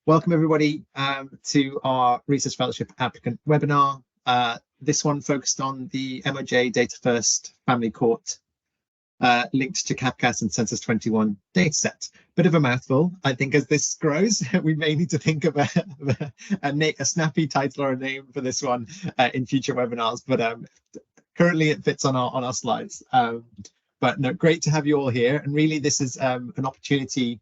Welcome everybody to our Research Fellowship Applicant webinar. This one focused on the MOJ Data First Family Court linked to Cafcass and Census 21 dataset. Bit of a mouthful. I think as this grows, we may need to think of a snappy title or a name for this one in future webinars, but currently it fits on our slides. But no, great to have you all here. And really this is an opportunity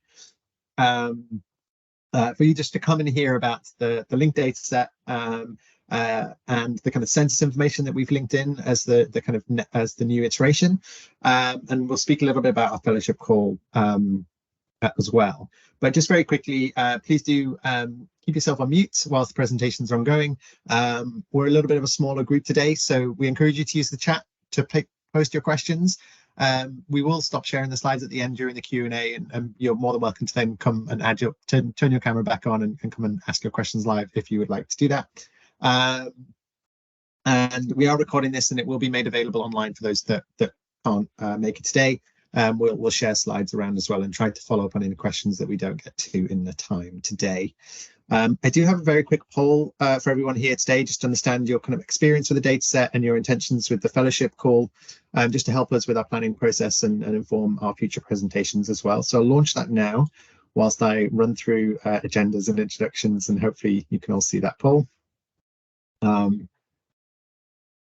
for you just to come and hear about the linked data set and the kind of census information that we've linked in as the new iteration, and we'll speak a little bit about our fellowship call as well. But just very quickly, please do keep yourself on mute whilst the presentations are ongoing. We're a little bit of a smaller group today, so we encourage you to use the chat to post your questions. We will stop sharing the slides at the end during the Q&A, and you're more than welcome to then come and turn your camera back on and come and ask your questions live if you would like to do that. And we are recording this, and it will be made available online for those that can't make it today. We'll share slides around as well and try to follow up on any questions that we don't get to in the time today. I do have a very quick poll for everyone here today, just to understand your kind of experience with the data set and your intentions with the fellowship call, just to help us with our planning process and inform our future presentations as well. So I'll launch that now whilst I run through agendas and introductions, and hopefully you can all see that poll.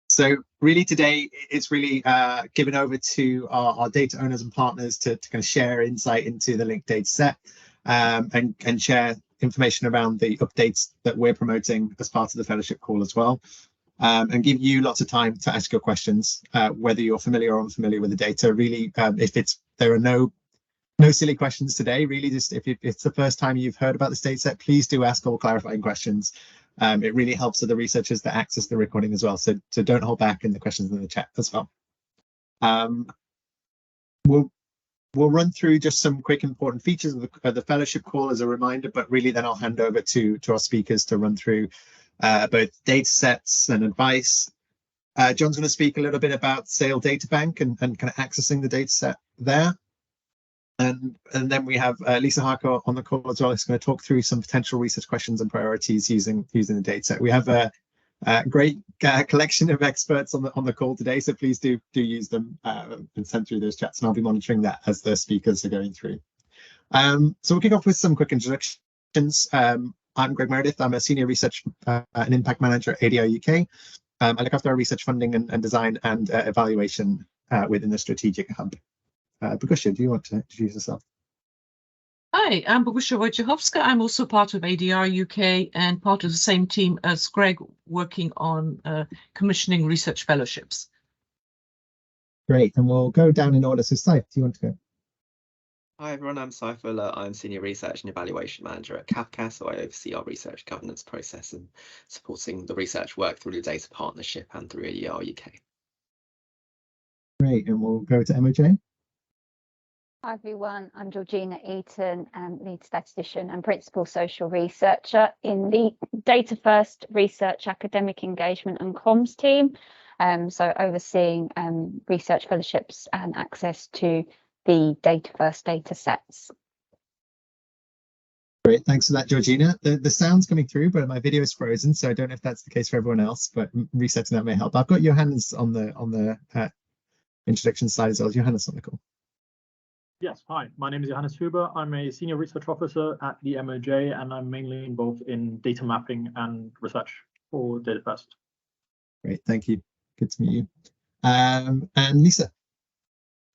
So really today it's really given over to our data owners and partners to kind of share insight into the linked data set and share information around the updates that we're promoting as part of the fellowship call as well, and give you lots of time to ask your questions, whether you're familiar or unfamiliar with the data. Really, there are no silly questions today. Really, just if it's the first time you've heard about this data set, please do ask all clarifying questions. It really helps the researchers that access the recording as well. So don't hold back in the questions in the chat as well. We'll run through just some quick important features of the fellowship call as a reminder, but really then I'll hand over to our speakers to run through both data sets and advice. John's going to speak a little bit about Sale Data Bank and kind of accessing the data set there. And then we have Lisa Harker on the call as well. Who's going to talk through some potential research questions and priorities using the data set. We have a great collection of experts on the call today, so please do use them and send through those chats, and I'll be monitoring that as the speakers are going through. So we'll kick off with some quick introductions. I'm Greg Meredith. I'm a senior research and impact manager at ADR UK. I look after our research funding and design and evaluation within the strategic hub. Bogusha, do you want to introduce yourself? Hi, I'm Bogusha Wojciechowska. I'm also part of ADR UK and part of the same team as Greg, working on commissioning research fellowships. Great, and we'll go down in order. So Saif, do you want to go? Hi everyone, I'm Saif Ullah. I'm Senior Research and Evaluation Manager at Cafcass, so I oversee our research governance process and supporting the research work through the data partnership and through ADR UK. Great, and we'll go to MOJ. Hi everyone, I'm Georgina Eaton, lead statistician and principal social researcher in the Data First Research Academic Engagement and Comms team. So overseeing research fellowships and access to the Data First data sets. Great, thanks for that, Georgina. The sound's coming through, but my video is frozen, so I don't know if that's the case for everyone else, but resetting that may help. I've got Johannes on the introduction slide as well. Johannes on the call. Yes, hi, my name is Johannes Huber. I'm a senior research officer at the MOJ, and I'm mainly involved in data mapping and research for Data First. Great, thank you. Good to meet you. And Lisa.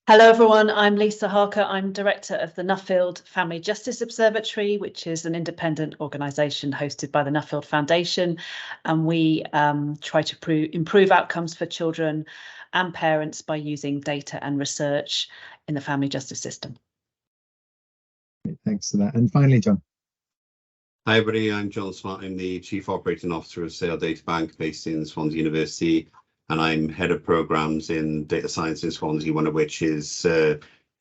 Hello everyone, I'm Lisa Harker. I'm director of the Nuffield Family Justice Observatory, which is an independent organisation hosted by the Nuffield Foundation, and we try to improve outcomes for children and parents by using data and research in the family justice system. Great, thanks for that. And finally, John. Hi everybody, I'm John Smart. I'm the Chief Operating Officer of Sale Data Bank based in Swansea University, and I'm Head of Programmes in Data Science in Swansea, one of which is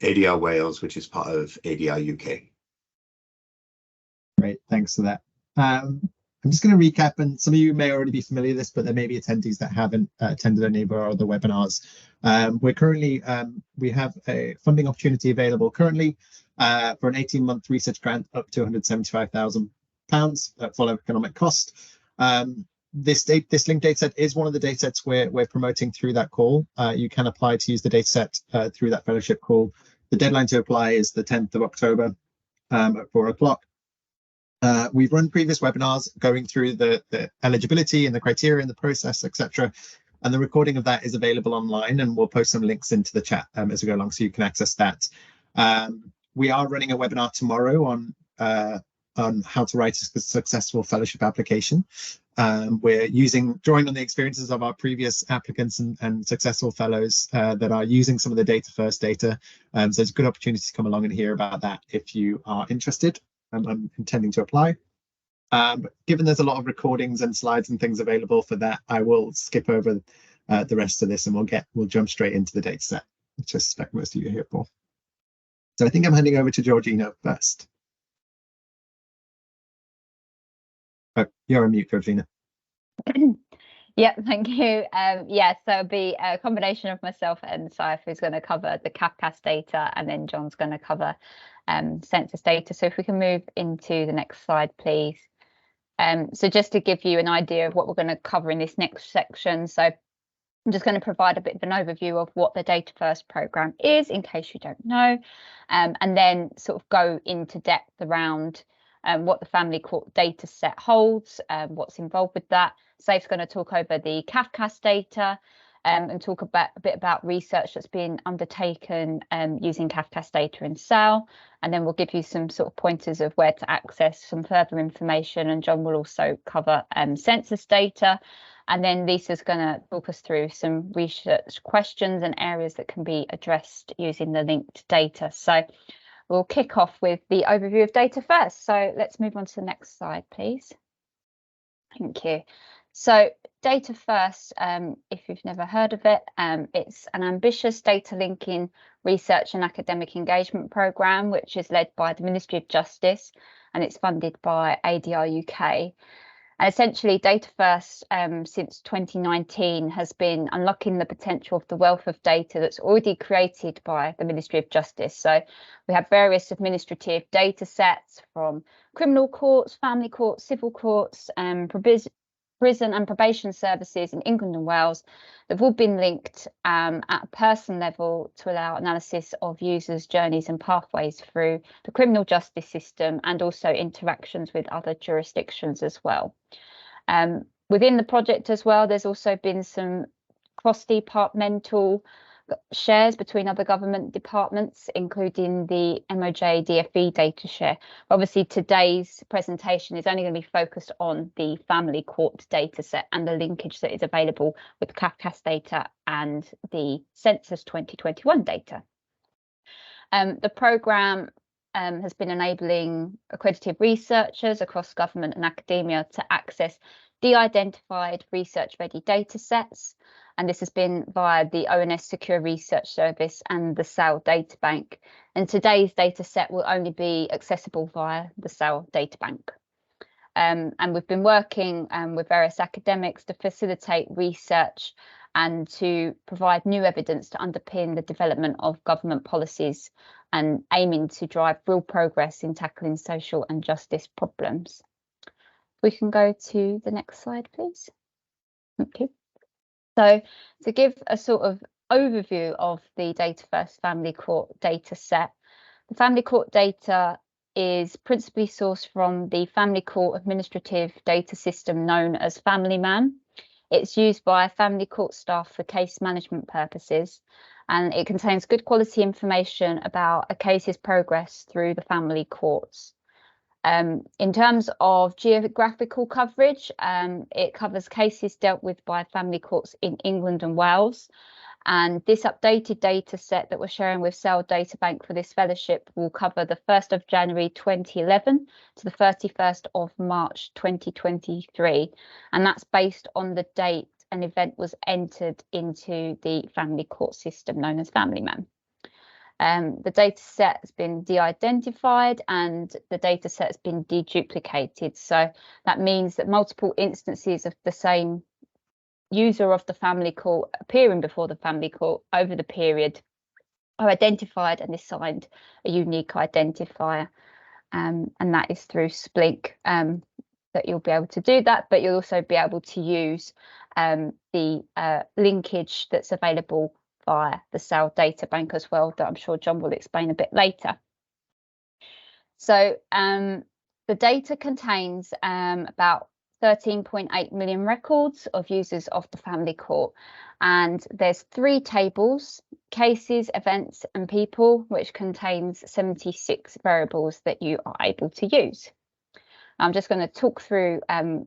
ADR Wales, which is part of ADR UK. Great, thanks for that. I'm just going to recap, and some of you may already be familiar with this, but there may be attendees that haven't attended any of our other webinars. We're currently, we have a funding opportunity available currently for an 18-month research grant up to £175,000 at full economic cost. This linked dataset is one of the datasets we're promoting through that call. You can apply to use the dataset through that fellowship call. The deadline to apply is the 10th of October at 4 o'clock. We've run previous webinars going through the eligibility and the criteria and the process, etc. And the recording of that is available online, and we'll post some links into the chat as we go along so you can access that. We are running a webinar tomorrow on how to write a successful fellowship application. We're drawing on the experiences of our previous applicants and successful fellows that are using some of the data first data. So it's a good opportunity to come along and hear about that if you are interested. I'm intending to apply. But given there's a lot of recordings and slides and things available for that, I will skip over the rest of this and we'll jump straight into the data set, which I suspect most of you are here for. So I think I'm handing over to Georgina first. Oh, you're on mute, Georgina. Yeah, thank you. Yeah, so it'll be a combination of myself and Saif, who's going to cover the Cafcass data, and then John's going to cover census data. So if we can move into the next slide, please. So just to give you an idea of what we're going to cover in this next section. So I'm just going to provide a bit of an overview of what the Data First programme is, in case you don't know, and then sort of go into depth around what the family court data set holds, what's involved with that. Saif's going to talk over the Cafcass data and talk a bit about research that's been undertaken using Cafcass data in SAL. And then we'll give you some sort of pointers of where to access some further information. And John will also cover census data. And then Lisa's going to talk us through some research questions and areas that can be addressed using the linked data. So we'll kick off with the overview of data first. So let's move on to the next slide, please. Thank you. So Data First, if you've never heard of it, it's an ambitious data linking research and academic engagement programme, which is led by the Ministry of Justice, and it's funded by ADR UK. And essentially, Data First, since 2019, has been unlocking the potential of the wealth of data that's already created by the Ministry of Justice. So we have various administrative data sets from criminal courts, family courts, civil courts, prison and probation services in England and Wales that have all been linked at a person level to allow analysis of users' journeys and pathways through the criminal justice system, and also interactions with other jurisdictions as well. Within the project as well, there's also been some cross-departmental shares between other government departments, including the MOJ DFE data share. Obviously, today's presentation is only going to be focused on the family court data set and the linkage that is available with Cafcass data and the Census 2021 data. The programme has been enabling accredited researchers across government and academia to access de-identified research-ready data sets. And this has been via the ONS Secure Research Service and the SAL Data Bank. And today's data set will only be accessible via the SAL Data Bank. And we've been working with various academics to facilitate research and to provide new evidence to underpin the development of government policies and aiming to drive real progress in tackling social and justice problems. We can go to the next slide, please. Okay. So to give a sort of overview of the Data First Family Court data set, the Family Court data is principally sourced from the Family Court Administrative Data System known as FamilyMan. It's used by Family Court staff for case management purposes, and it contains good quality information about a case's progress through the family courts. In terms of geographical coverage, it covers cases dealt with by family courts in England and Wales. And this updated data set that we're sharing with SAL Data Bank for this fellowship will cover the 1st of January 2011 to the 31st of March 2023. And that's based on the date an event was entered into the family court system known as FamilyMan. The data set has been de-identified and the data set has been deduplicated. So that means that multiple instances of the same user of the family court appearing before the family court over the period are identified and assigned a unique identifier, and that is through Splink that you'll be able to do that, but you'll also be able to use the linkage that's available via the SAL data bank as well, that I'm sure John will explain a bit later. So the data contains about 13.8 million records of users of the family court, and there's 3 tables: cases, events and people, which contains 76 variables that you are able to use. I'm just going to talk through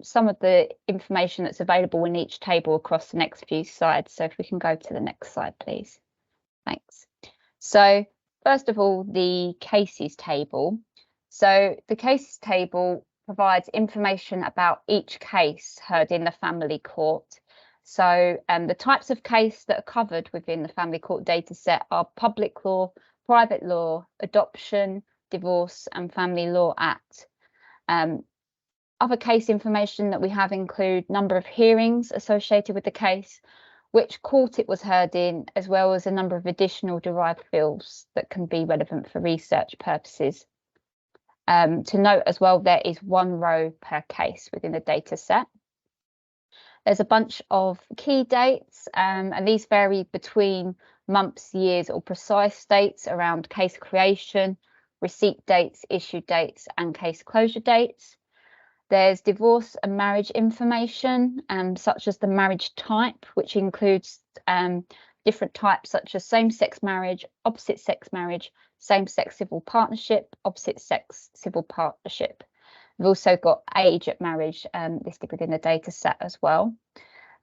some of the information that's available in each table across the next few slides. So if we can go to the next slide, please. Thanks. So first of all, the cases table. So the cases table provides information about each case heard in the family court. So the types of case that are covered within the family court data set are public law, private law, adoption, divorce and Family Law Act. Other case information that we have include number of hearings associated with the case, which court it was heard in, as well as a number of additional derived fields that can be relevant for research purposes. To note as well, there is 1 row per case within the data set. There's a bunch of key dates, and these vary between months, years or precise dates around case creation, receipt dates, issue dates and case closure dates. There's divorce and marriage information, such as the marriage type, which includes different types such as same-sex marriage, opposite-sex marriage, same-sex civil partnership, opposite-sex civil partnership. We've also got age at marriage listed within the data set as well.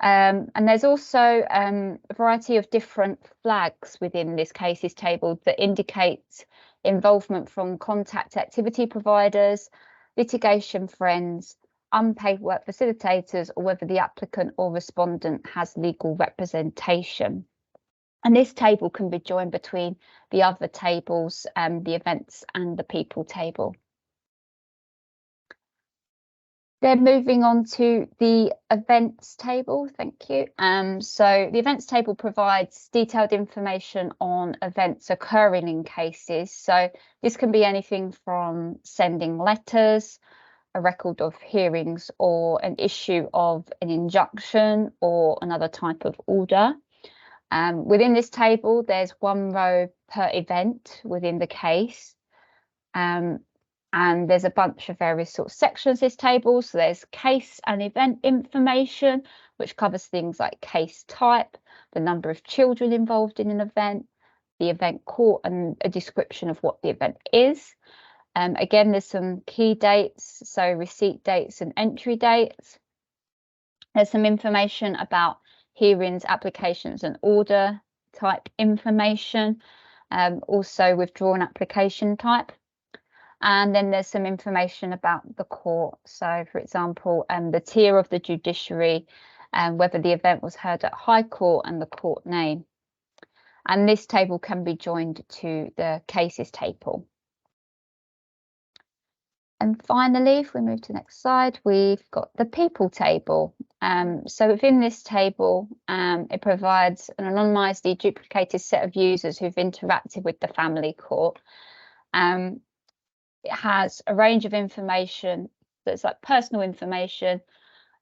And there's also a variety of different flags within this cases table that indicate involvement from contact activity providers, litigation friends, unpaid work facilitators, or whether the applicant or respondent has legal representation. And this table can be joined between the other tables, the events and the people table. Then moving on to the events table, thank you. So the events table provides detailed information on events occurring in cases. So this can be anything from sending letters, a record of hearings, or an issue of an injunction or another type of order. Within this table, there's 1 row per event within the case. And there's a bunch of various sort of sections this table. So there's case and event information, which covers things like case type, the number of children involved in an event, the event court, and a description of what the event is. Again, there's some key dates, so receipt dates and entry dates. There's some information about hearings, applications and order type information, also withdrawn application type. And then there's some information about the court. So, for example, the tier of the judiciary and whether the event was heard at High Court and the court name. And this table can be joined to the cases table. And finally, if we move to the next slide, we've got the people table. So within this table, it provides an anonymised, deduplicated set of users who've interacted with the family court. It has a range of information that's like personal information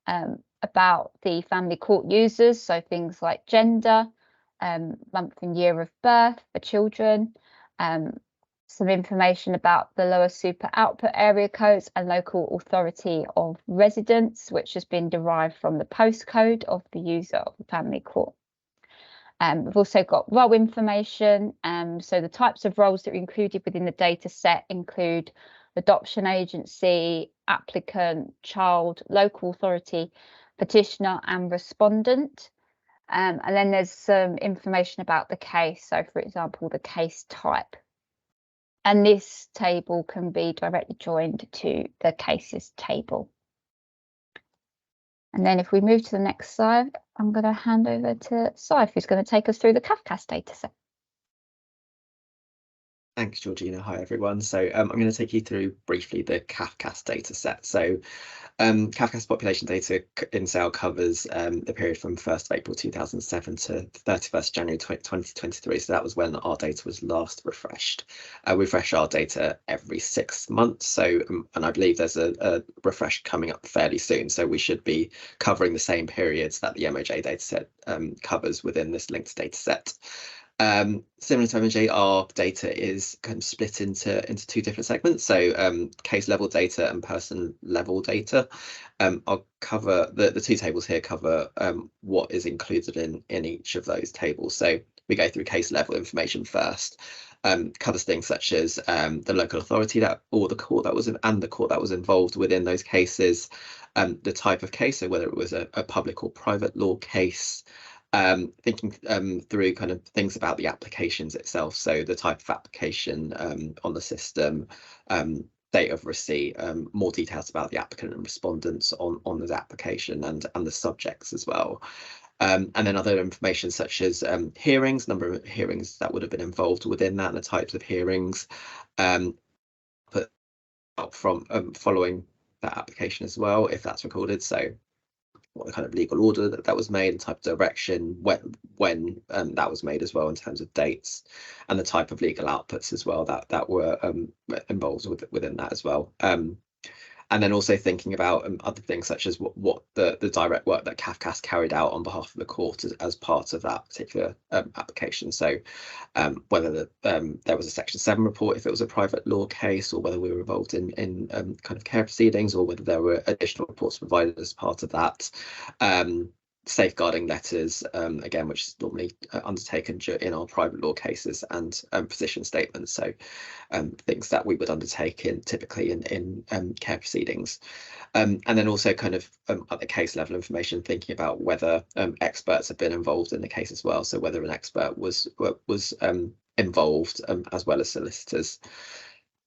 about the family court users, so things like gender, month and year of birth for children, some information about the lower super output area codes and local authority of residence, which has been derived from the postcode of the user of the family court. We've also got role information, so the types of roles that are included within the data set include adoption agency, applicant, child, local authority, petitioner and respondent. And then there's some information about the case, so for example, the case type. And this table can be directly joined to the cases table. And then if we move to the next slide, I'm going to hand over to Saif, who's going to take us through the Cafcass dataset. Thanks, Georgina. Hi, everyone. So I'm going to take you through briefly the Cafcass data set. So Cafcass population data in SAIL covers the period from 1st of April 2007 to 31st January 2023. So that was when our data was last refreshed. We refresh our data every 6 months. So, and I believe there's a refresh coming up fairly soon. So we should be covering the same periods that the MOJ data set covers within this linked data set. Similar to MOJ, our data is kind of split into 2 different segments. So case level data and person level data. I'll cover the 2 tables here cover what is included in each of those tables. So we go through case level information first. Covers things such as the local authority or the court that was involved within those cases, the type of case, so whether it was a public or private law case. Thinking through kind of things about the applications itself, so the type of application on the system, date of receipt, more details about the applicant and respondents on the application and the subjects as well. And then other information such as hearings, number of hearings that would have been involved within that and the types of hearings put out from following that application as well, if that's recorded. So what the kind of legal order that was made, the type of direction, when that was made as well in terms of dates, and the type of legal outputs as well that were involved within that as well. And then also thinking about other things such as what the direct work that Cafcass carried out on behalf of the court as part of that particular application. So whether there was a Section 7 report if it was a private law case, or whether we were involved in kind of care proceedings, or whether there were additional reports provided as part of that. Safeguarding letters, again, which is normally undertaken in our private law cases, and position statements, so things that we would undertake typically in care proceedings. And then also kind of at the case level information, thinking about whether experts have been involved in the case as well, so whether an expert was involved as well as solicitors.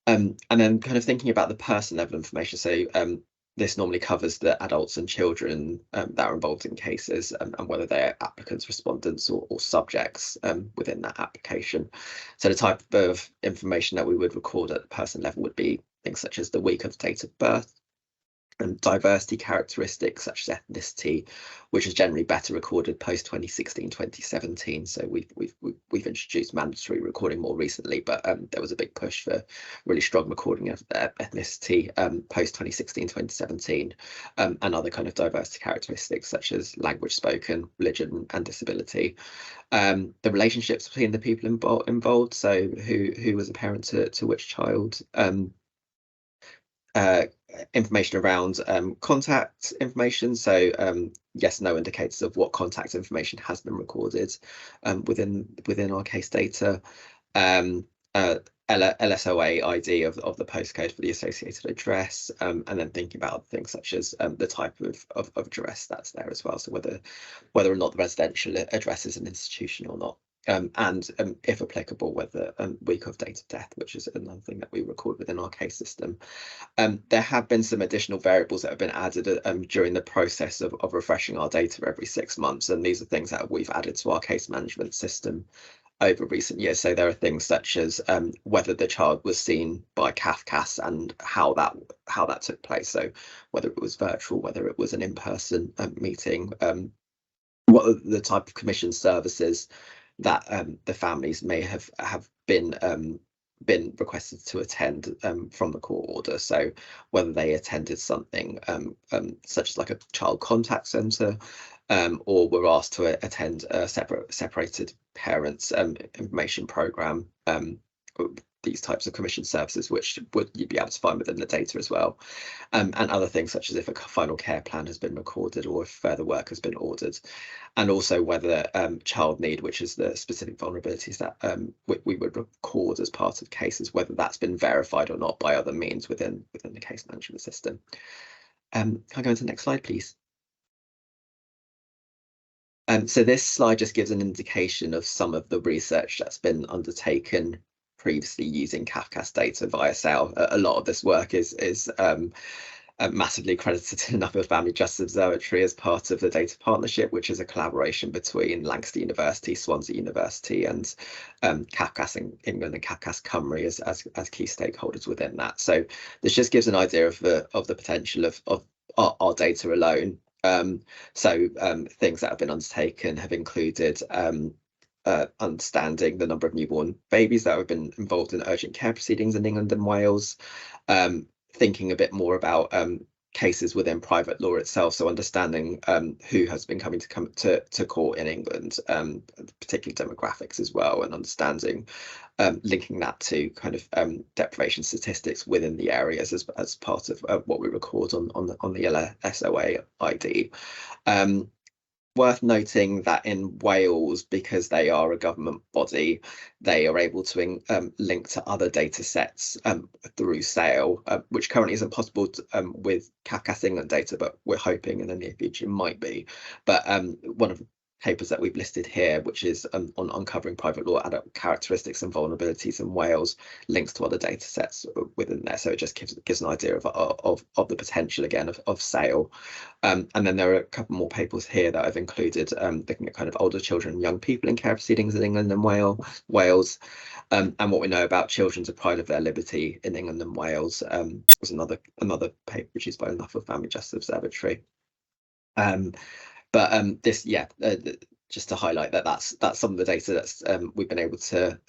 And then kind of thinking about the person level information, so this normally covers the adults and children that are involved in cases, and whether they're applicants, respondents, or subjects within that application. So the type of information that we would record at the person level would be things such as the week of date of birth, and diversity characteristics such as ethnicity, which is generally better recorded post 2016-2017. So we've introduced mandatory recording more recently, but there was a big push for really strong recording of ethnicity post 2016-2017, and other kind of diversity characteristics such as language spoken, religion, and disability. The relationships between the people involved, so who was a parent to which child. Information around contact information, so yes, no indicators of what contact information has been recorded within our case data. LSOA ID of the postcode for the associated address, and then thinking about things such as the type of address that's there as well, so whether or not the residential address is an institution or not. And if applicable, whether week of date of death, which is another thing that we record within our case system. There have been some additional variables that have been added during the process of refreshing our data every 6 months, and these are things that we've added to our case management system over recent years. So there are things such as whether the child was seen by Cafcass and how that took place. So whether it was virtual, whether it was an in-person meeting, what are the type of commission services that the families may have been requested to attend from the court order. So whether they attended something such as like a child contact centre, or were asked to attend a separated parents information programme. These types of commission services, which would you be able to find within the data as well, and other things such as if a final care plan has been recorded or if further work has been ordered, and also whether child need, which is the specific vulnerabilities that we would record as part of cases, whether that's been verified or not by other means within the case management system. Can I go into the next slide, please? So this slide just gives an indication of some of the research that's been undertaken previously using Cafcass data via SAIL. A lot of this work is massively credited to the Nuffield Family Justice Observatory as part of the data partnership, which is a collaboration between Lancaster University, Swansea University, and Cafcass in England and Cafcass Cymru as key stakeholders within that. So this just gives an idea of the potential of our data alone. Things that have been undertaken have included understanding the number of newborn babies that have been involved in urgent care proceedings in England and Wales, thinking a bit more about cases within private law itself, so understanding who has been coming to court in England, particularly demographics as well, and understanding linking that to kind of deprivation statistics within the areas as part of what we record on the LSOA ID. Worth noting that in Wales, because they are a government body, they are able to link to other data sets through SAIL, which currently isn't possible with Cafcass England data, but we're hoping in the near future might be. But one of the papers that we've listed here, which is on uncovering private law adult characteristics and vulnerabilities in Wales, links to other data sets within there. So it just gives an idea of the potential again of SAIL. And then there are a couple more papers here that I've included, looking at kind of older children and young people in care proceedings in England and Wales, and what we know about children deprived of their liberty in England and Wales was another paper produced by the Nuffield Family Justice Observatory. This, just to highlight that's some of the data that's we've been able to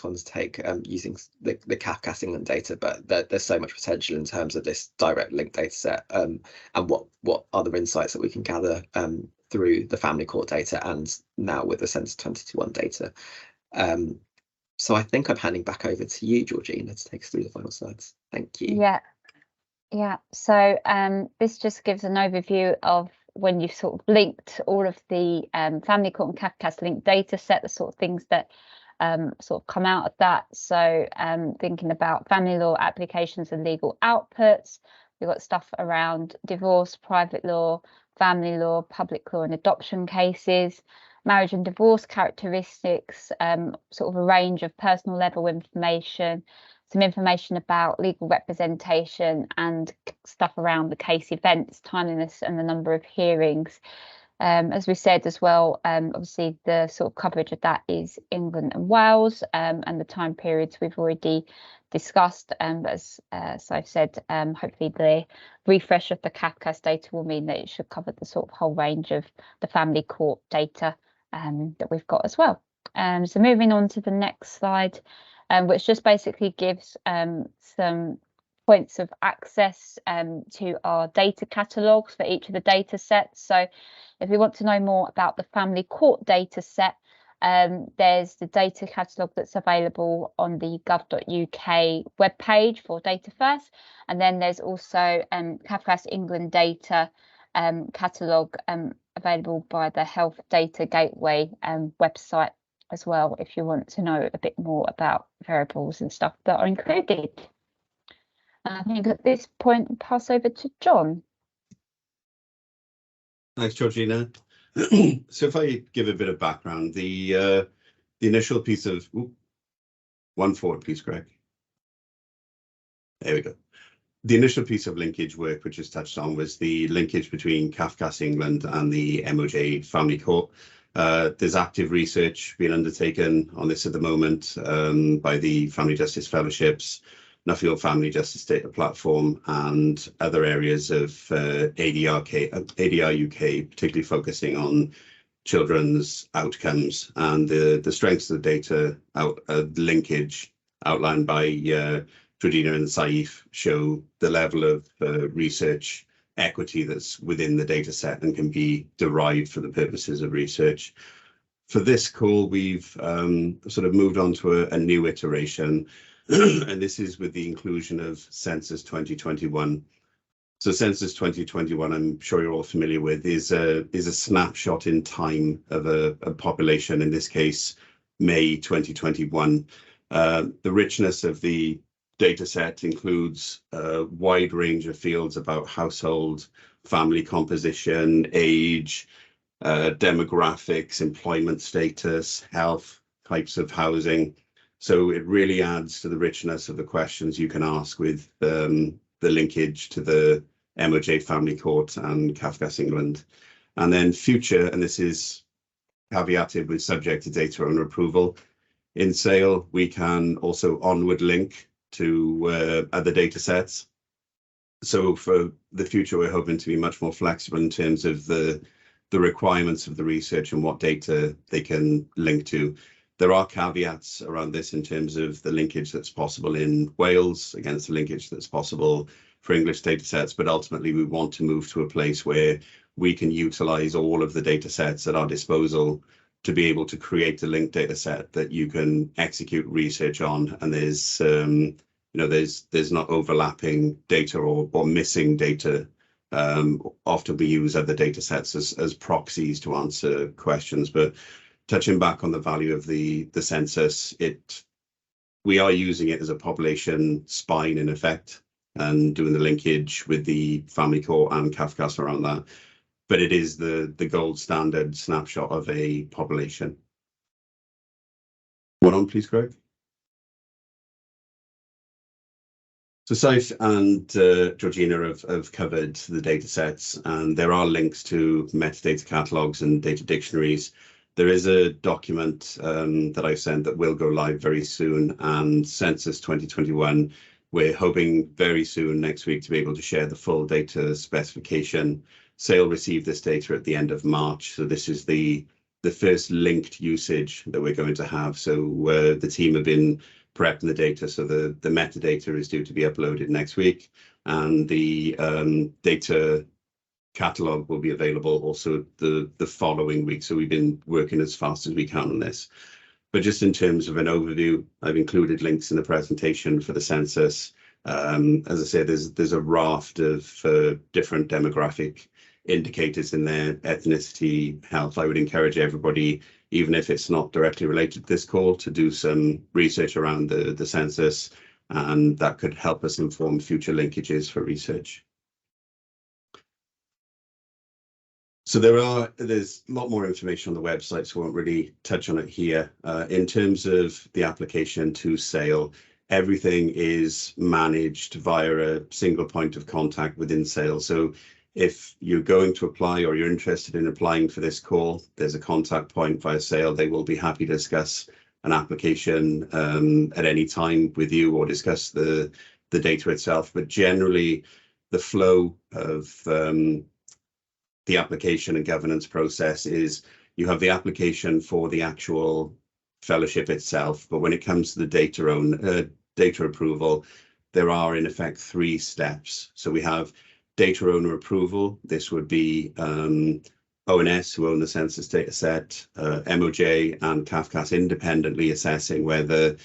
undertake using the Cafcass England data, but there's so much potential in terms of this direct link data set, and what other insights that we can gather through the family court data and now with the Census 2021 data. So I think I'm handing back over to you, Georgina, to take us through the final slides. Thank you. Yeah. So this just gives an overview of when you've sort of linked all of the family court and Cafcass linked data set, the sort of things that sort of come out of that. So thinking about family law applications and legal outputs, we've got stuff around divorce, private law, family law, public law and adoption cases, marriage and divorce characteristics, sort of a range of personal level information, some information about legal representation and stuff around the case events, timeliness and the number of hearings. As we said as well, obviously the sort of coverage of that is England and Wales, and the time periods we've already discussed. As I've said, hopefully the refresh of the Cafcass data will mean that it should cover the sort of whole range of the family court data that we've got as well. So moving on to the next slide, which just basically gives some points of access to our data catalogues for each of the data sets. So if you want to know more about the family court data set, there's the data catalogue that's available on the gov.uk webpage for Data First, and then there's also Cafcass England data catalogue available by the Health Data Gateway website as well, if you want to know a bit more about variables and stuff that are included. I think at this point I'll pass over to John. Thanks, Georgina. So if I give a bit of background, the initial piece of one forward, please, Greg. There we go. The initial piece of linkage work, which is touched on, was the linkage between Cafcass England and the MOJ Family Court. There's active research being undertaken on this at the moment by the Family Justice Fellowships, Nuffield Family Justice Data Platform, and other areas of ADR UK, particularly focusing on children's outcomes, and the strengths of the data linkage outlined by Georgina and Saif show the level of research equity that's within the data set and can be derived for the purposes of research. For this call, we've sort of moved on to a new iteration, and this is with the inclusion of Census 2021. So Census 2021, I'm sure you're all familiar with, is a snapshot in time of a population, in this case, May 2021. The richness of the data set includes a wide range of fields about household, family composition, age, demographics, employment status, health, types of housing. So it really adds to the richness of the questions you can ask with linkage to the MOJ Family Court and Cafcass England. And then future, and this is caveated with subject to data owner approval, in Sale, we can also onward link to other data sets. So for the future, we're hoping to be much more flexible in terms of the requirements of the research and what data they can link to. There are caveats around this in terms of the linkage that's possible in Wales against the linkage that's possible for English data sets, but ultimately we want to move to a place where we can utilize all of the data sets at our disposal to be able to create a linked data set that you can execute research on, and there's there's not overlapping data or missing data. Often we use other data sets as proxies to answer questions, but touching back on the value of the census, we are using it as a population spine in effect and doing the linkage with the family court and Cafcass around that. But it is the gold standard snapshot of a population. One on, please, Greg. So Saif and Georgina have covered the data sets, and there are links to metadata catalogs and data dictionaries. There is a document that I've sent that will go live very soon, and Census 2021, we're hoping very soon next week to be able to share the full data specification. Sale received this data at the end of March, so this is the first linked usage that we're going to have. So the team have been prepping the data, so the metadata is due to be uploaded next week, and the data catalog will be available also the following week. So we've been working as fast as we can on this. But just in terms of an overview, I've included links in the presentation for the census. As I said, there's a raft of different demographic indicators in there, ethnicity, health. I would encourage everybody, even if it's not directly related to this call, to do some research around the census, and that could help us inform future linkages for research. So there's a lot more information on the website, so I won't really touch on it here. In terms of the application to Sale, everything is managed via a single point of contact within Sale. So if you're going to apply or you're interested in applying for this call, there's a contact point via Sale. They will be happy to discuss an application at any time with you or discuss the data itself. But generally, the flow of the application and governance process is you have the application for the actual fellowship itself, but when it comes to the data approval, there are in effect 3 steps. So we have data owner approval. This would be ONS, who own the census data set, MOJ and Cafcass independently assessing whether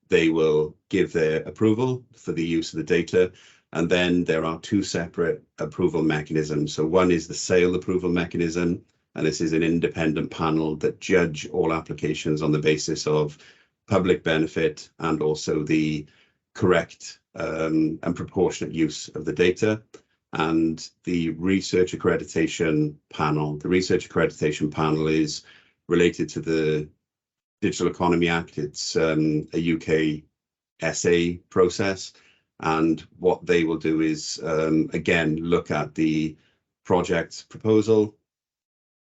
they will give their approval for the use of the data. And then there are 2 separate approval mechanisms. So one is the Sale approval mechanism, and this is an independent panel that judge all applications on the basis of public benefit and also the correct and proportionate use of the data. And the research accreditation panel. The research accreditation panel is related to the Digital Economy Act. It's a UK SA process. And what they will do is, again, look at the project proposal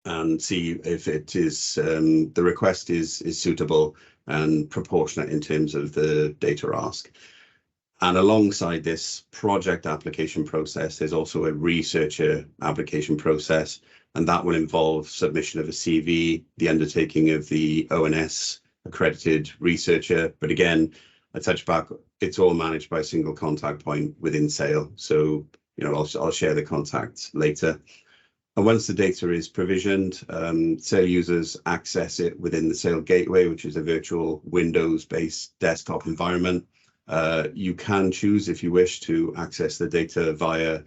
and see if it is the request is suitable and proportionate in terms of the data ask. And alongside this project application process, there's also a researcher application process, and that will involve submission of a CV, the undertaking of the ONS accredited researcher. But again, I touch back, it's all managed by a single contact point within Sale. So, I'll share the contact later. And once the data is provisioned, Sale users access it within the Sale Gateway, which is a virtual Windows-based desktop environment. You can choose, if you wish, to access the data via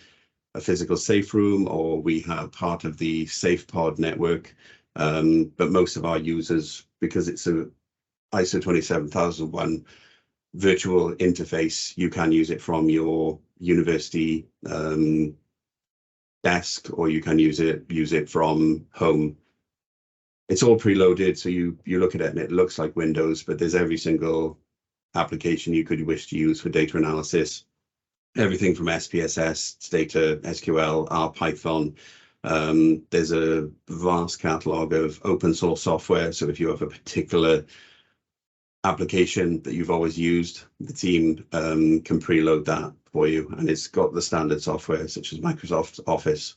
a physical safe room, or we have part of the SafePod network. But most of our users, because it's a ISO 27001 virtual interface, you can use it from your university desk, or you can use it from home. It's all preloaded, so you look at it and it looks like Windows, but there's every single application you could wish to use for data analysis. everything from SPSS, data, SQL, R, Python. There's a vast catalog of open source software. So if you have a particular application that you've always used, the team can preload that for you, and it's got the standard software such as Microsoft Office.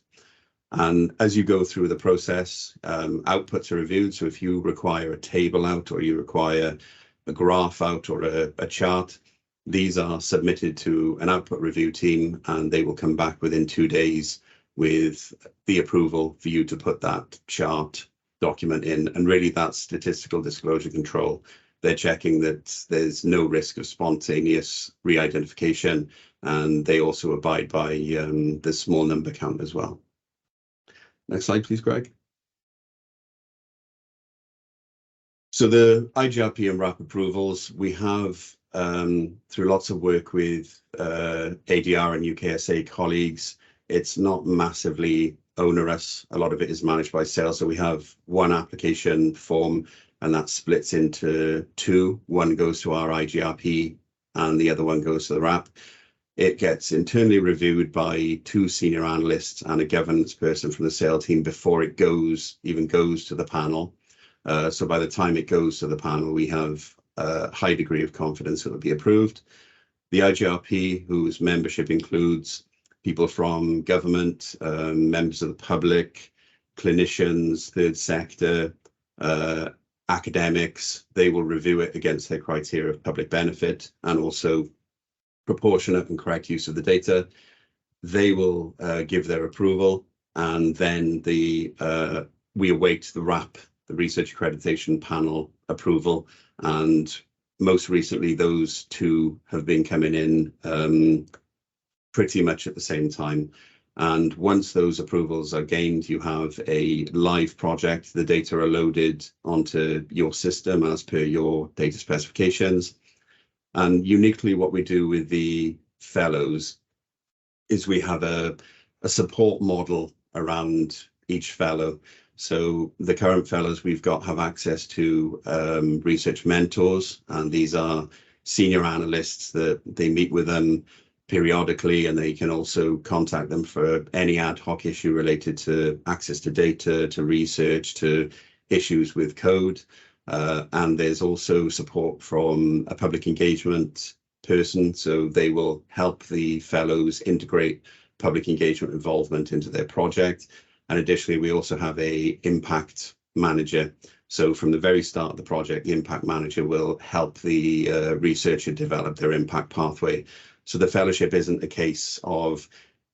And as you go through the process, outputs are reviewed. So if you require a table out, or you require a graph out, or a chart, these are submitted to an output review team, and they will come back within 2 days with the approval for you to put that chart document in. And really, that's statistical disclosure control. They're checking that there's no risk of spontaneous re-identification, and they also abide by the small number count as well. Next slide, please, Greg. So the IGRP and RAP approvals, we have, through lots of work with ADR and UKSA colleagues, it's not massively onerous. A lot of it is managed by sales. So we have one application form, and that splits into two. One goes to our IGRP, and the other one goes to the RAP. It gets internally reviewed by 2 senior analysts and a governance person from the sales team before it even goes to the panel. So by the time it goes to the panel, we have a high degree of confidence it will be approved. The IGRP, whose membership includes people from government, members of the public, clinicians, third sector, academics, they will review it against their criteria of public benefit and also proportionate and correct use of the data. They will give their approval, and then we await the RAP, the Research Accreditation Panel approval. And most recently, those two have been coming in pretty much at the same time. And once those approvals are gained, you have a live project. The data are loaded onto your system as per your data specifications. And uniquely, what we do with the fellows is we have a support model around each fellow. So the current fellows we've got have access to research mentors, and these are senior analysts that they meet with them periodically, and they can also contact them for any ad hoc issue related to access to data, to research, to issues with code. And there's also support from a public engagement person, so they will help the fellows integrate public engagement involvement into their project. And additionally, we also have a impact manager. So from the very start of the project, the impact manager will help the researcher develop their impact pathway. So the fellowship isn't a case of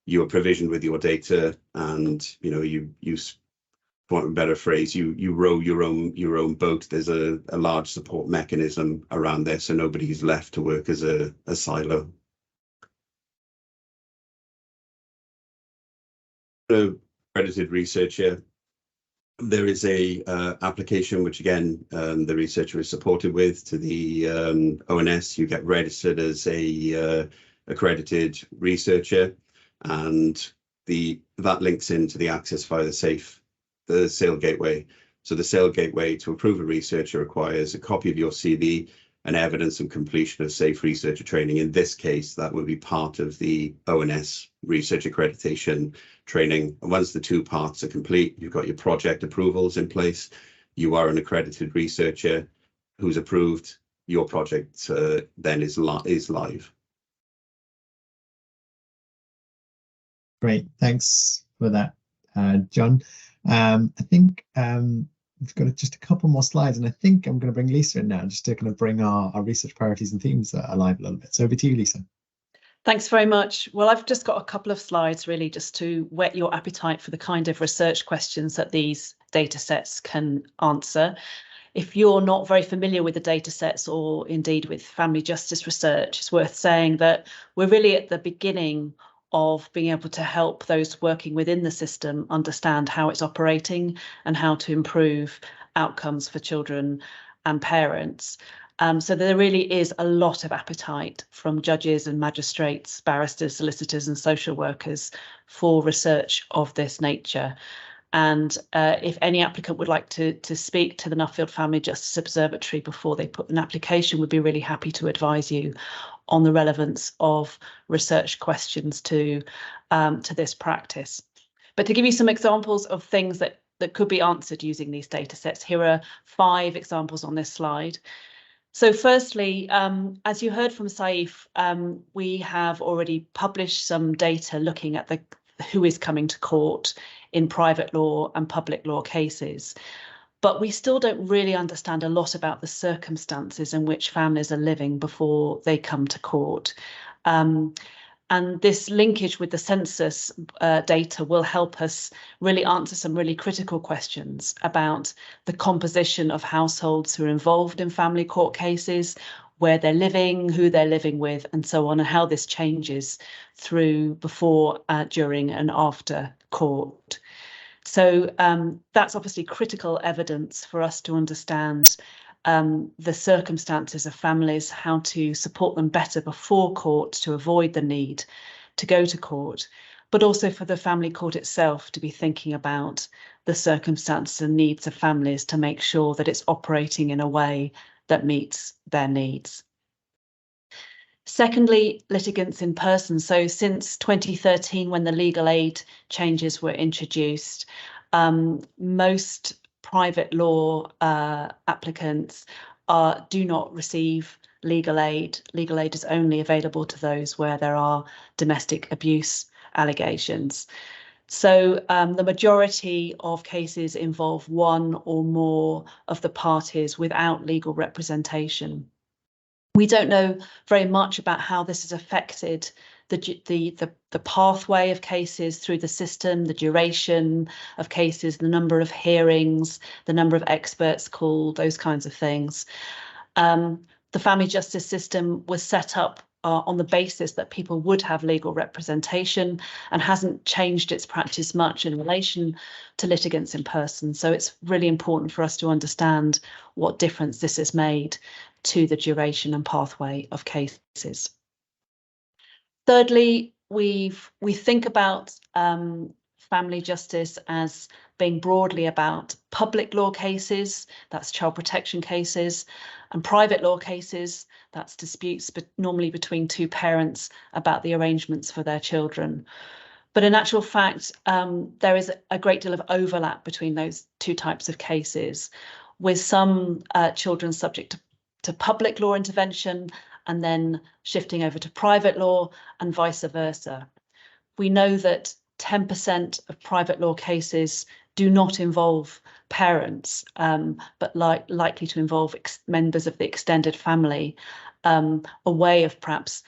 you are provisioned with your data and you want a better phrase, you row your own boat. There's a large support mechanism around there, so nobody's left to work as a silo. Accredited researcher, there is a application which again the researcher is supported with to the ONS. You get registered as a accredited researcher, and that links into the access via the SAIL gateway. So the SAIL gateway to approve a researcher requires a copy of your CV and evidence of completion of safe researcher training. In this case, that would be part of the ONS research accreditation training. And once the two parts are complete, you've got your project approvals in place. You are an accredited researcher who's approved. Your project then is live. Great, thanks for that, John. I think we've got just a couple more slides, and I think I'm going to bring Lisa in now just to kind of bring our research priorities and themes alive a little bit. So over to you, Lisa. Thanks very much. Well, I've just got a couple of slides really just to whet your appetite for the kind of research questions that these data sets can answer. If you're not very familiar with the data sets or indeed with family justice research, it's worth saying that we're really at the beginning of being able to help those working within the system understand how it's operating and how to improve outcomes for children and parents. So there really is a lot of appetite from judges and magistrates, barristers, solicitors and social workers for research of this nature. And if any applicant would like to speak to the Nuffield Family Justice Observatory before they put an application, we'd be really happy to advise you on the relevance of research questions to this practice. But to give you some examples of things that could be answered using these data sets, here are 5 examples on this slide. So firstly, as you heard from Saif, we have already published some data looking at who is coming to court in private law and public law cases. But we still don't really understand a lot about the circumstances in which families are living before they come to court. And this linkage with the census data will help us really answer some really critical questions about the composition of households who are involved in family court cases, where they're living, who they're living with, and so on, and how this changes through before, during, and after court. So that's obviously critical evidence for us to understand the circumstances of families, how to support them better before court to avoid the need to go to court, but also for the family court itself to be thinking about the circumstances and needs of families to make sure that it's operating in a way that meets their needs. Secondly, litigants in person. So since 2013, when the legal aid changes were introduced, most private law applicants do not receive legal aid. Legal aid is only available to those where there are domestic abuse allegations. So the majority of cases involve one or more of the parties without legal representation. We don't know very much about how this has affected the pathway of cases through the system, the duration of cases, the number of hearings, the number of experts called, those kinds of things. The family justice system was set up on the basis that people would have legal representation and hasn't changed its practice much in relation to litigants in person. So it's really important for us to understand what difference this has made to the duration and pathway of cases. Thirdly, we think about family justice as being broadly about public law cases, that's child protection cases, and private law cases, that's disputes but normally between 2 parents about the arrangements for their children. But in actual fact, there is a great deal of overlap between those 2 types of cases, with some children subject to public law intervention and then shifting over to private law and vice versa. We know that 10% of private law cases do not involve parents, but likely to involve members of the extended family, a way of perhaps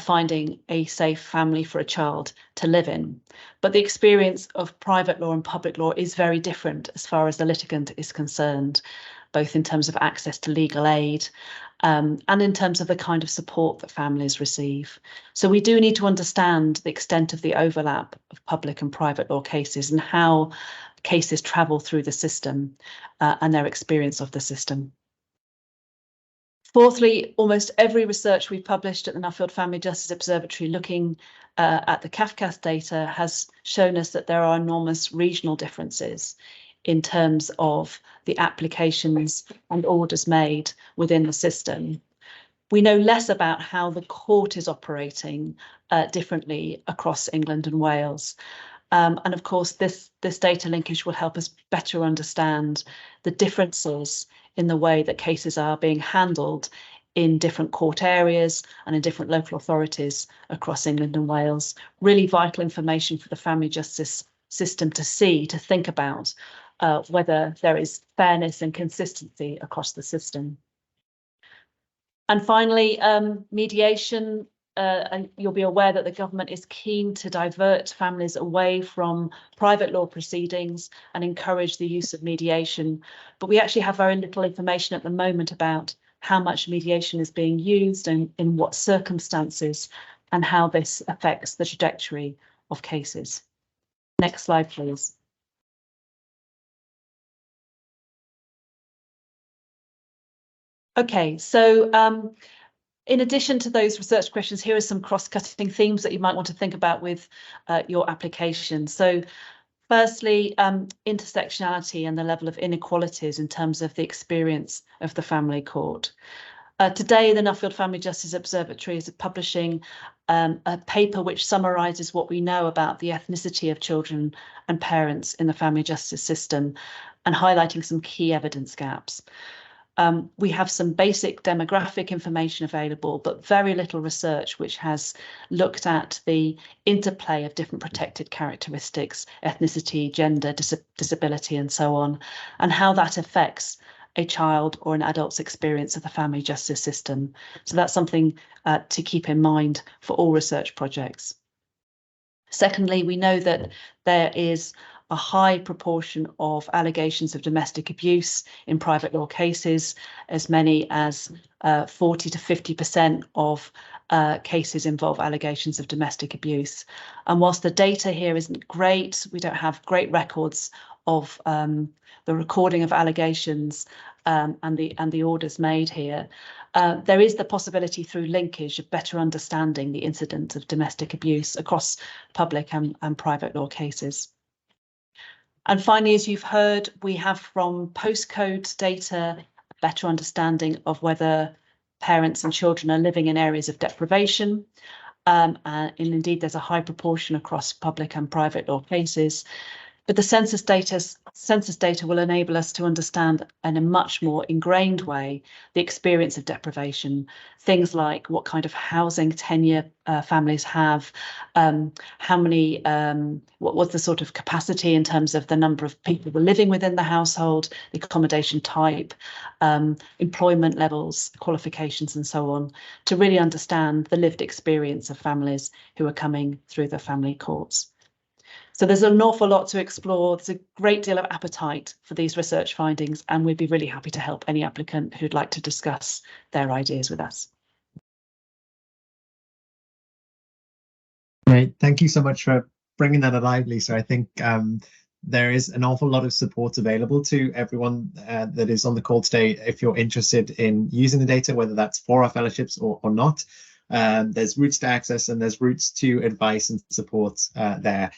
finding a safe family for a child to live in. But the experience of private law and public law is very different as far as the litigant is concerned, both in terms of access to legal aid and in terms of the kind of support that families receive. So we do need to understand the extent of the overlap of public and private law cases and how cases travel through the system and their experience of the system. Fourthly, almost every research we've published at the Nuffield Family Justice Observatory looking at the Cafcass data has shown us that there are enormous regional differences in terms of the applications and orders made within the system. We know less about how the court is operating differently across England and Wales. And of course, this data linkage will help us better understand the differences in the way that cases are being handled in different court areas and in different local authorities across England and Wales. Really vital information for the family justice system to think about whether there is fairness and consistency across the system. And finally, mediation. And you'll be aware that the government is keen to divert families away from private law proceedings and encourage the use of mediation. But we actually have very little information at the moment about how much mediation is being used and in what circumstances and how this affects the trajectory of cases. Next slide, please. Okay, so in addition to those research questions, here are some cross-cutting themes that you might want to think about with your application. So firstly, intersectionality and the level of inequalities in terms of the experience of the family court. Today, the Nuffield Family Justice Observatory is publishing a paper which summarises what we know about the ethnicity of children and parents in the family justice system and highlighting some key evidence gaps. We have some basic demographic information available, but very little research which has looked at the interplay of different protected characteristics, ethnicity, gender, disability, and so on, and how that affects a child or an adult's experience of the family justice system. So that's something to keep in mind for all research projects. Secondly, we know that there is a high proportion of allegations of domestic abuse in private law cases. As many as 40 to 50% of cases involve allegations of domestic abuse. And whilst the data here isn't great, we don't have great records of the recording of allegations and the orders made here. There is the possibility through linkage of better understanding the incidence of domestic abuse across public and private law cases. And finally, as you've heard, we have from postcode data a better understanding of whether parents and children are living in areas of deprivation. And indeed, there's a high proportion across public and private law cases. But the census data will enable us to understand in a much more ingrained way the experience of deprivation, things like what kind of housing tenure families have, how many, what was the sort of capacity in terms of the number of people who were living within the household, the accommodation type, employment levels, qualifications, and so on, to really understand the lived experience of families who are coming through the family courts. So there's an awful lot to explore. There's a great deal of appetite for these research findings, and we'd be really happy to help any applicant who'd like to discuss their ideas with us. Great. Thank you so much for bringing that alive, Lisa. I think there is an awful lot of support available to everyone that is on the call today if you're interested in using the data, whether that's for our fellowships or not. There's routes to access and there's routes to advice and support there.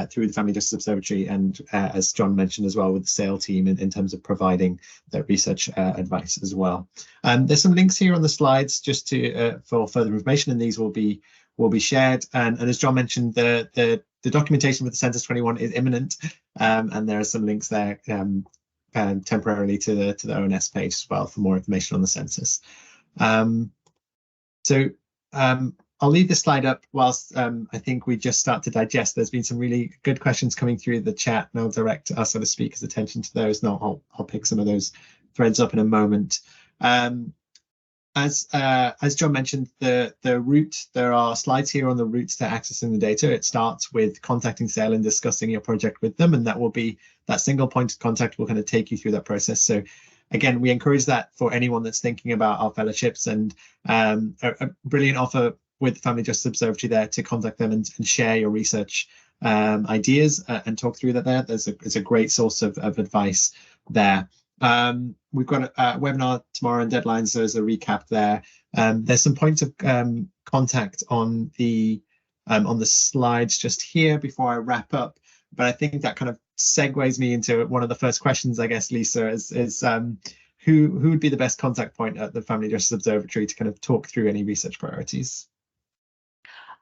Through the Family Justice Observatory and as John mentioned as well with the SAIL team in terms of providing the research advice as well. There's some links here on the slides just to for further information, and these will be shared. And as John mentioned, the documentation with the Census 21 is imminent, and there are some links there temporarily to the ONS page as well for more information on the census. I'll leave this slide up whilst I think we just start to digest. There's been some really good questions coming through the chat, and I'll direct us other speakers' attention to those. And I'll pick some of those threads up in a moment. As John mentioned, the route, there are slides here on the routes to accessing the data. It starts with contacting SAIL and discussing your project with them, and that will be that single point of contact will kind of take you through that process. So again, we encourage that for anyone that's thinking about our fellowships, and a brilliant offer with the Family Justice Observatory there to contact them and share your research ideas and talk through that there. It's a great source of advice there. We've got a webinar tomorrow and deadlines, so there's a recap there. There's some points of contact on the slides just here before I wrap up, but I think that kind of segues me into one of the first questions, I guess, Lisa, is who would be the best contact point at the Family Justice Observatory to kind of talk through any research priorities?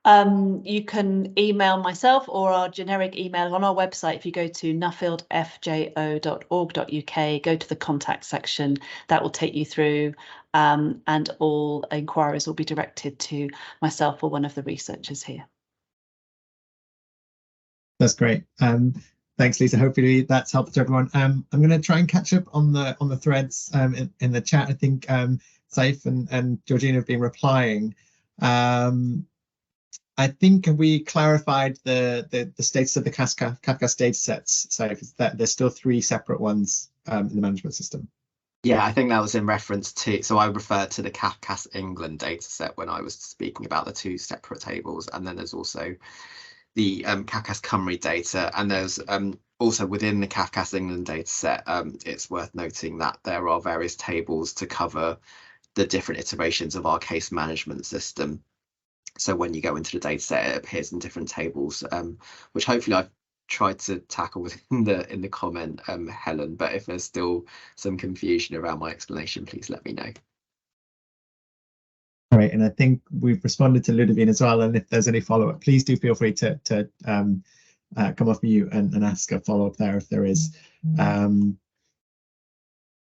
You can email myself or our generic email on our website. If you go to nuffieldfjo.org.uk, go to the contact section, that will take you through, and all inquiries will be directed to myself or one of the researchers here. That's great. Thanks, Lisa. Hopefully that's helped everyone. I'm going to try and catch up on the threads in the chat. I think Saif and Georgina have been replying. I think we clarified the status of the Cafcass data sets. So that there's still 3 separate ones in the management system. Yeah, I think that was in reference to, so I referred to the Cafcass England data set when I was speaking about the 2 separate tables, and then there's also the Cafcass Cymru data, and there's also within the Cafcass England data set, it's worth noting that there are various tables to cover the different iterations of our case management system. So when you go into the data set, it appears in different tables, which hopefully I've tried to tackle within the comment, Helen. But if there's still some confusion around my explanation, please let me know. Great, and I think we've responded to Ludovine as well. And if there's any follow-up, please do feel free to come off mute and ask a follow-up there if there is.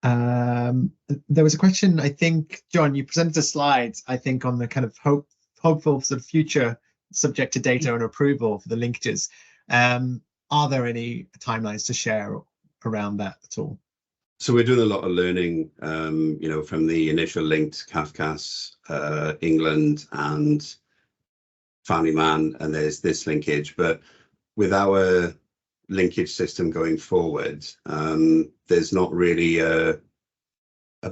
There was a question, I think, John, you presented a slide, I think, on the kind of hopeful sort of future subject to data and approval for the linkages. Are there any timelines to share around that at all? So we're doing a lot of learning, you know, from the initial linked Cafcass, England and Family Man, and there's this linkage. But with our linkage system going forward, there's not really a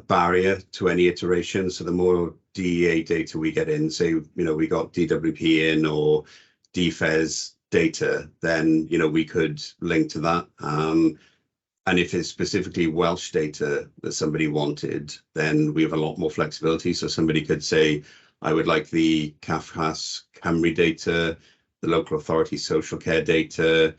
barrier to any iteration. So the more DEA data we get in, say, you know, we got DWP in or DFES data, then, you know, we could link to that. And if it's specifically Welsh data that somebody wanted, then we have a lot more flexibility. So somebody could say, I would like the Cafcass Cymru data, the local authority social care data,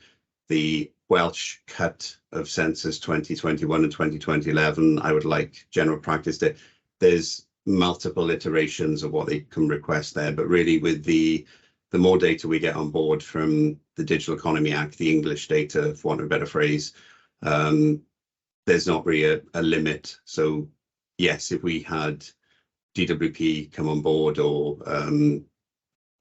the Welsh cut of census 2021 and 2011. I would like general practice data. There's multiple iterations of what they can request there, but really with the more data we get on board from the Digital Economy Act, the English data, for want of a better phrase, there's not really a limit. So yes, if we had DWP come on board or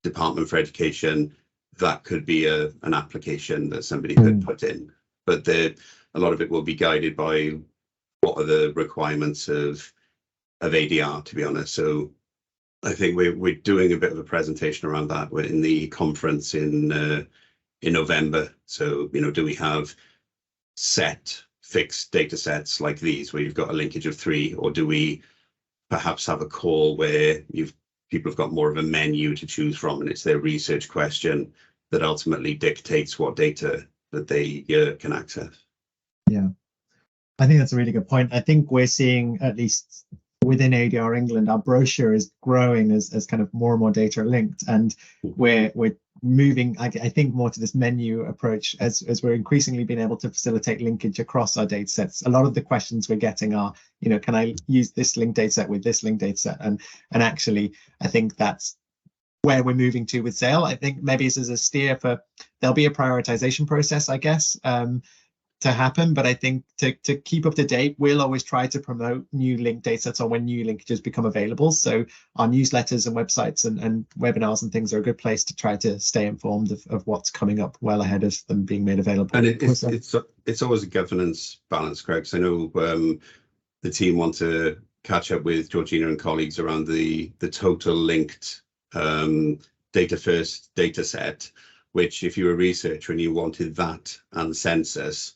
Department for Education, that could be an application that somebody could put in. But a lot of it will be guided by what are the requirements of ADR, to be honest. So I think we're doing a bit of a presentation around that. We're in the conference in November. So, you know, do we have set fixed data sets like these where you've got a linkage of 3, or do we perhaps have a call where people have got more of a menu to choose from and it's their research question that ultimately dictates what data that they can access? Yeah, I think that's a really good point. I think we're seeing, at least within ADR England, our brochure is growing as kind of more and more data are linked, and we're moving, I think, more to this menu approach as we're increasingly being able to facilitate linkage across our data sets. A lot of the questions we're getting are, you know, can I use this linked data set with this linked data set? And actually, I think that's where we're moving to with SAIL. I think maybe this is a steer for, there'll be a prioritization process, I guess, to happen, but I think to keep up to date, we'll always try to promote new linked data sets or when new linkages become available. So our newsletters and websites and webinars and things are a good place to try to stay informed of what's coming up well ahead of them being made available. And it's always a governance balance, Craig. So I know the team want to catch up with Georgina and colleagues around the total linked data first data set, which if you're a researcher and you wanted that and census,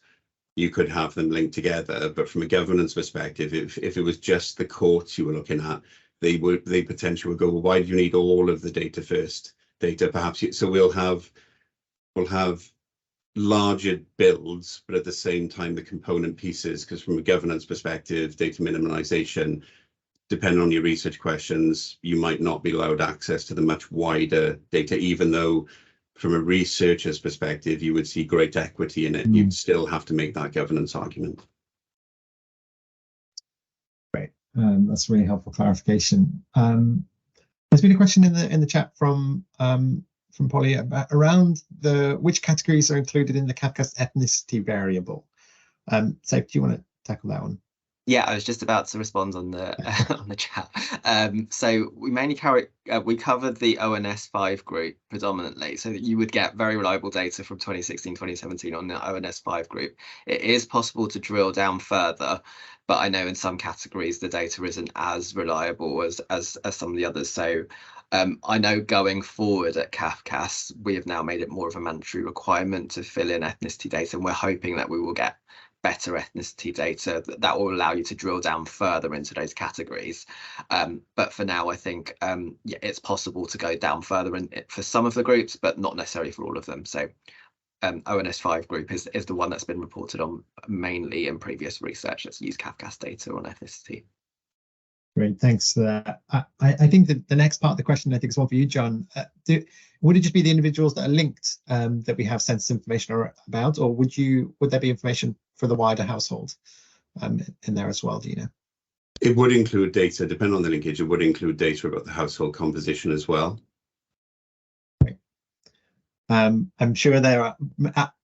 you could have them linked together. But from a governance perspective, if it was just the courts you were looking at, they potentially would go, well, why do you need all of the data first data? Perhaps so we'll have larger builds, but at the same time the component pieces, because from a governance perspective, data minimization, depending on your research questions, you might not be allowed access to the much wider data, even though from a researcher's perspective, you would see great equity in it. You'd still have to make that governance argument. Great, that's really helpful clarification. There's been a question in the chat from Polly about around which categories are included in the Cafcass ethnicity variable. So do you want to tackle that one? Yeah, I was just about to respond on the on the chat. So we mainly cover the ONS5 group predominantly, so that you would get very reliable data from 2016, 2017 on the ONS5 group. It is possible to drill down further, but I know in some categories the data isn't as reliable as some of the others. So I know going forward at Cafcass, we have now made it more of a mandatory requirement to fill in ethnicity data, and we're hoping that we will get better ethnicity data that will allow you to drill down further into those categories. But for now, I think yeah, it's possible to go down further for some of the groups, but not necessarily for all of them. So ONS5 group is the one that's been reported on mainly in previous research that's used Cafcass data on ethnicity. Great, thanks for that. I think that the next part of the question, I think, is one for you, John. Would it just be the individuals that are linked that we have census information about, or would there be information for the wider household in there as well? Do you know? It would include data, depending on the linkage, it would include data about the household composition as well. I'm sure there are,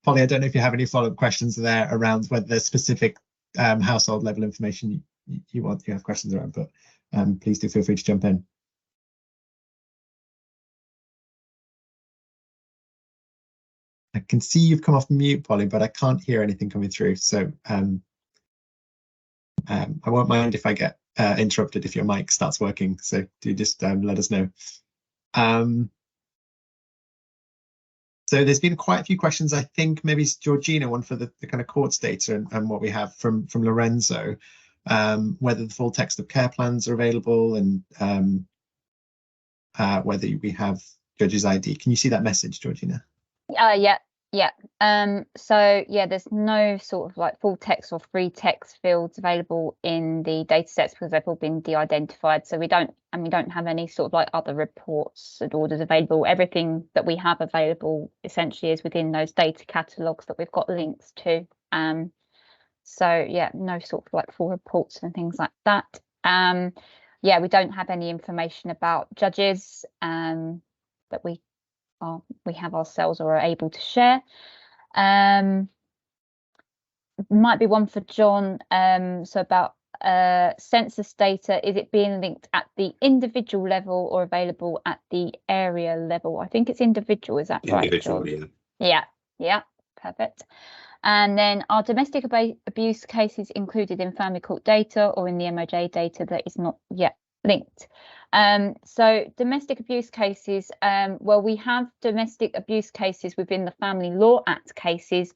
Polly, I don't know if you have any follow-up questions there around whether there's specific household level information you have questions around, but please do feel free to jump in. I can see you've come off mute, Polly, but I can't hear anything coming through. So I won't mind if I get interrupted if your mic starts working. So do just let us know. So there's been quite a few questions. I think maybe Georgina, one for the kind of courts data and what we have from Lorenzo, whether the full text of care plans are available and whether we have judge's ID. Can you see that message, Georgina? Yeah. So yeah, there's no sort of like full text or free text fields available in the data sets because they've all been de-identified. So we don't have any sort of like other reports and orders available. Everything that we have available essentially is within those data catalogues that we've got links to. So yeah, no sort of like full reports and things like that. Yeah, we don't have any information about judges that we have ourselves or are able to share. Might be one for John. So about census data, is it being linked at the individual level or available at the area level? I think it's individual, is that right, John? Yeah, perfect. And then are domestic abuse cases included in family court data or in the MOJ data that is not yet linked? So domestic abuse cases, well, we have domestic abuse cases within the Family Law Act cases,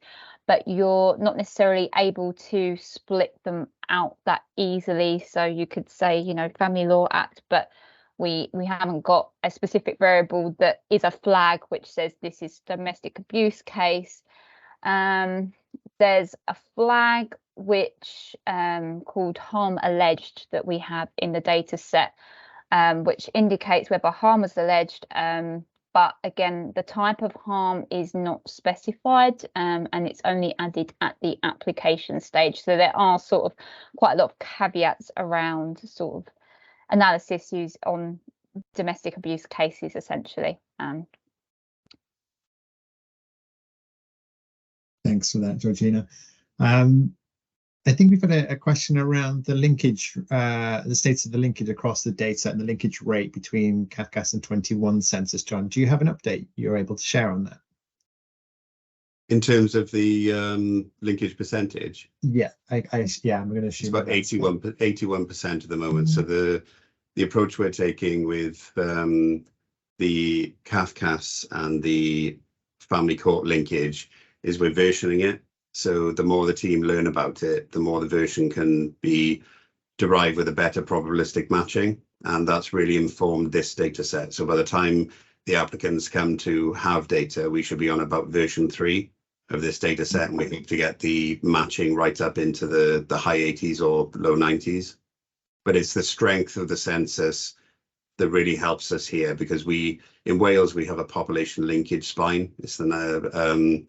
but you're not necessarily able to split them out that easily. So you could say, you know, Family Law Act, but we haven't got a specific variable that is a flag which says this is domestic abuse case. There's a flag which called harm alleged that we have in the data set, which indicates whether harm was alleged, but again, the type of harm is not specified, and it's only added at the application stage. So there are sort of quite a lot of caveats around sort of analysis used on domestic abuse cases, essentially. Thanks for that, Georgina. I think we've got a question around the linkage, the status of the linkage across the data and the linkage rate between Cafcass and 21 census. John, do you have an update you're able to share on that? In terms of the linkage percentage? Yeah, I'm going to assume it's about 81% at the moment. So the approach we're taking with the Cafcass and the family court linkage is we're versioning it. So the more the team learn about it, the more the version can be derived with a better probabilistic matching. And that's really informed this data set. So by the time the applicants come to have data, we should be on about version 3 of this data set. And we hope to get the matching right up into the high 80s or low 90s. But it's the strength of the census that really helps us here, because in Wales, we have a population linkage spine. It's the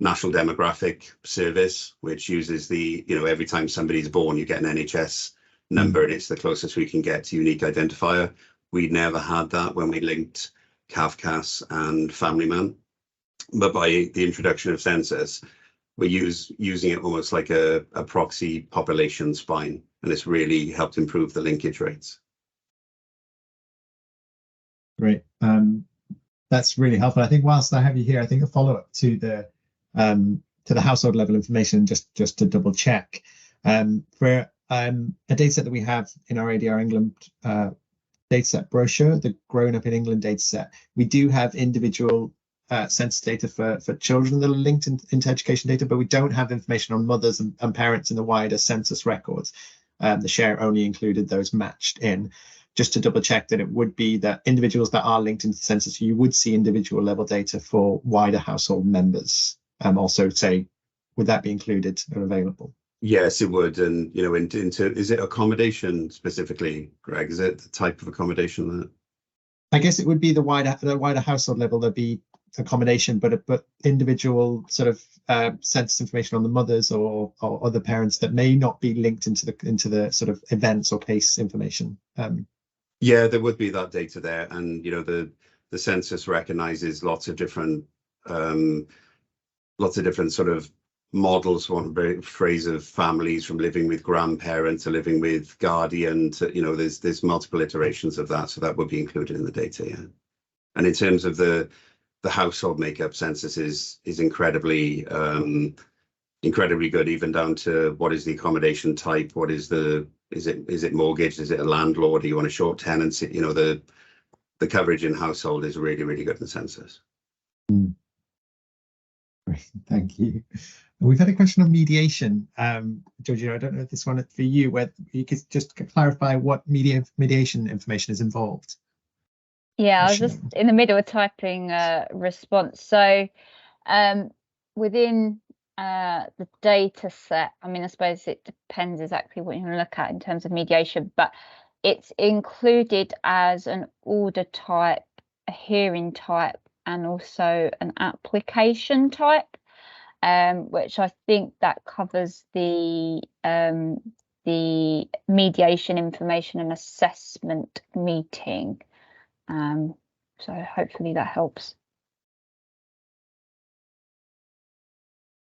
National Demographic Service, which uses every time somebody's born, you get an NHS number, and it's the closest we can get to unique identifier. We never had that when we linked Cafcass and Family Man. But by the introduction of census, we're using it almost like a proxy population spine, and it's really helped improve the linkage rates. Great. That's really helpful. I think whilst I have you here, I think a follow-up to the household level information, just to double check, for a data set that we have in our ADR England dataset brochure, the Grown Up in England dataset, we do have individual census data for children that are linked into education data, but we don't have information on mothers and parents in the wider census records. The share only included those matched in. Just to double check that it would be that individuals that are linked into the census, you would see individual level data for wider household members. Also say, would that be included or available? Yes, it would. And, is it accommodation specifically, Greg? Is it the type of accommodation that? I guess it would be the wider household level. There'd be accommodation, but individual sort of census information on the mothers or other parents that may not be linked into the sort of events or case information? Yeah, there would be that data there, and you know the census recognizes lots of different sort of models, for want of a phrase, of families, from living with grandparents to living with guardian to, you know, there's multiple iterations of that, so that would be included in the data. Yeah. And in terms of the household makeup, census is incredibly good, even down to what is the accommodation type, what is it mortgage, is it a landlord, do you want a short tenancy, you know, the coverage in household is really, really good in the census. Great, thank you. We've had a question on mediation. Georgina, I don't know if this one for you, where you could just clarify what mediation information is involved. Yeah, I was just in the middle of typing a response. So within the data set, I mean, I suppose it depends exactly what you want to look at in terms of mediation, but it's included as an order type, a hearing type, and also an application type, which I think that covers the mediation information and assessment meeting. So hopefully that helps.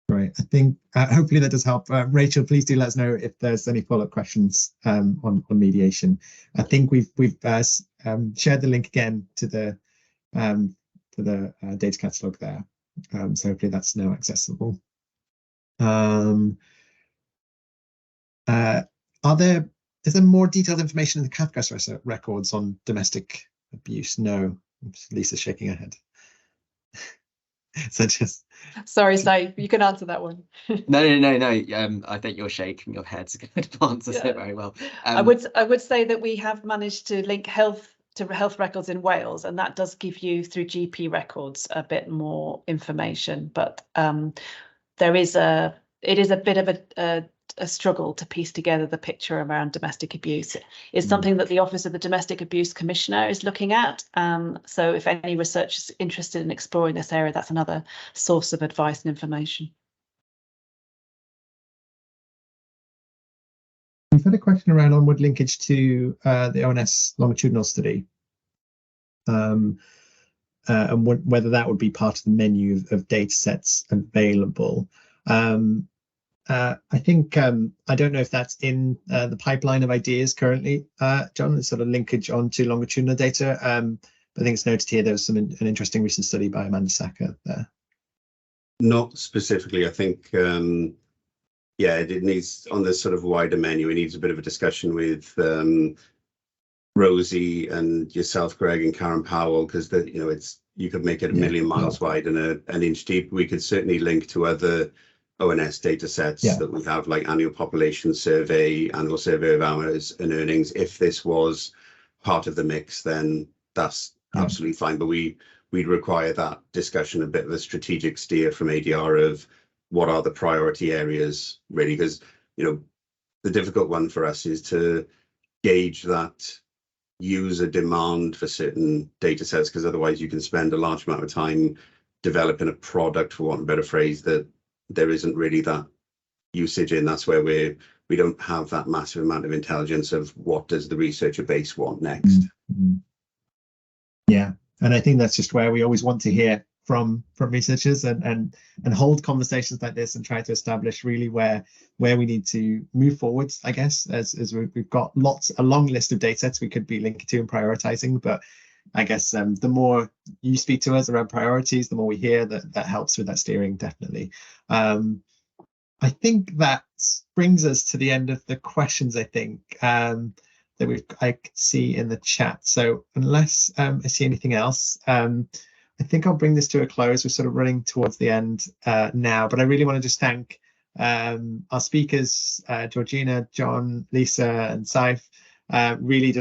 Right, I think hopefully that does help. Rachel, please do let us know if there's any follow-up questions on mediation. I think we've shared the link again to the data catalog there, so hopefully that's now accessible. Is there more detailed information in the Cafcass records on domestic abuse? No, Lisa's shaking her head. So just sorry, you can answer that one. No. I think you're shaking your head to answer it very well. I would say that we have managed to link health to health records in Wales, and that does give you, through GP records, a bit more information. But it is a bit of a struggle to piece together the picture around domestic abuse. It's something that the Office of the Domestic Abuse Commissioner is looking at. So if any research is interested in exploring this area, that's another source of advice and information. We've had a question around onward linkage to the ONS longitudinal study, and whether that would be part of the menu of data sets available. I think I don't know if that's in the pipeline of ideas currently, John, the sort of linkage onto longitudinal data. I think it's noted here there was an interesting recent study by Amanda Sacker there. Not specifically. I think yeah, it needs, on this sort of wider menu, it needs a bit of a discussion with Rosie and yourself, Greg, and Karen Powell, because you know, you could make it a million miles wide and an inch deep. We could certainly link to other ONS data sets that we have, like annual population survey, annual survey of hours and earnings. If this was part of the mix, then that's absolutely fine. But we'd require that discussion, a bit of a strategic steer from ADR of what are the priority areas, really, because, you know, the difficult one for us is to gauge that user demand for certain data sets, because otherwise you can spend a large amount of time developing a product, for want of a better phrase, that there isn't really that usage in. That's where we don't have that massive amount of intelligence of what does the researcher base want next. Yeah, and I think that's just where we always want to hear from researchers and hold conversations like this and try to establish really where we need to move forwards, I guess, as we've got a long list of data sets we could be linking to and prioritizing. But I guess the more you speak to us around priorities, the more we hear, that helps with that steering, definitely. I think that brings us to the end of the questions, I think, that I could see in the chat. So unless I see anything else, I think I'll bring this to a close. We're sort of running towards the end now, but I really want to just thank our speakers, Georgina, John, Lisa, and Saif. Really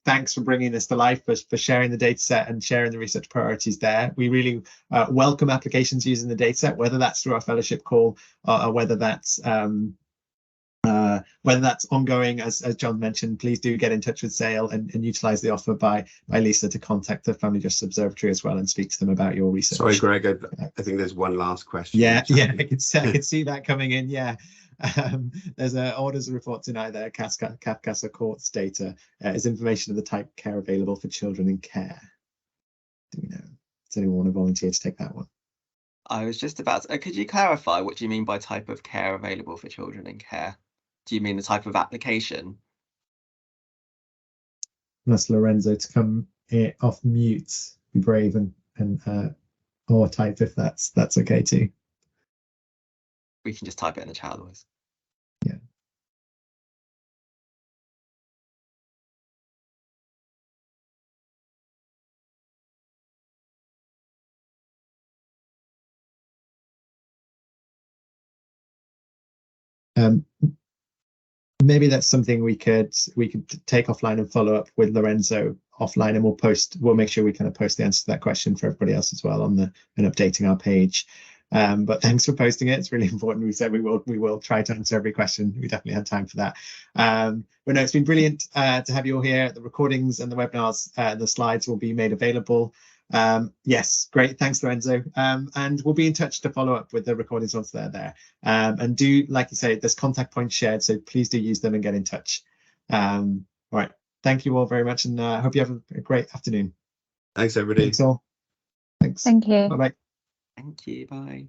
thanks for bringing this to life, for sharing the data set and sharing the research priorities there. We really welcome applications using the data set, whether that's through our fellowship call or whether that's Whether that's ongoing, as John mentioned, please do get in touch with SAIL and utilise the offer by Lisa to contact the Family Justice Observatory as well and speak to them about your research. Sorry, Greg, I think there's one last question. Yeah, I could see that coming in. Yeah, there's an orders report tonight there. Cafcass or courts data is information of the type of care available for children in care. Do we know? Does anyone want to volunteer to take that one? I was just about to, could you clarify what do you mean by type of care available for children in care? Do you mean the type of application? Ask Lorenzo to come off mute, be brave and or type if that's okay too. We can just type it in the chat otherwise. Yeah. Maybe that's something we could take offline and follow up with Lorenzo offline, and we'll make sure we kind of post the answer to that question for everybody else as well and updating our page. But thanks for posting it. It's really important. We said we will try to answer every question. We definitely had time for that. But no, it's been brilliant to have you all here. The recordings and the webinars, the slides will be made available. Yes, great. Thanks, Lorenzo. And we'll be in touch to follow up with the recordings once they're there. And do, like you say, there's contact points shared, so please do use them and get in touch. All right. Thank you all very much, and I hope you have a great afternoon. Thanks, everybody. Thanks all. Thanks. Thank you. Bye-bye. Thank you. Bye.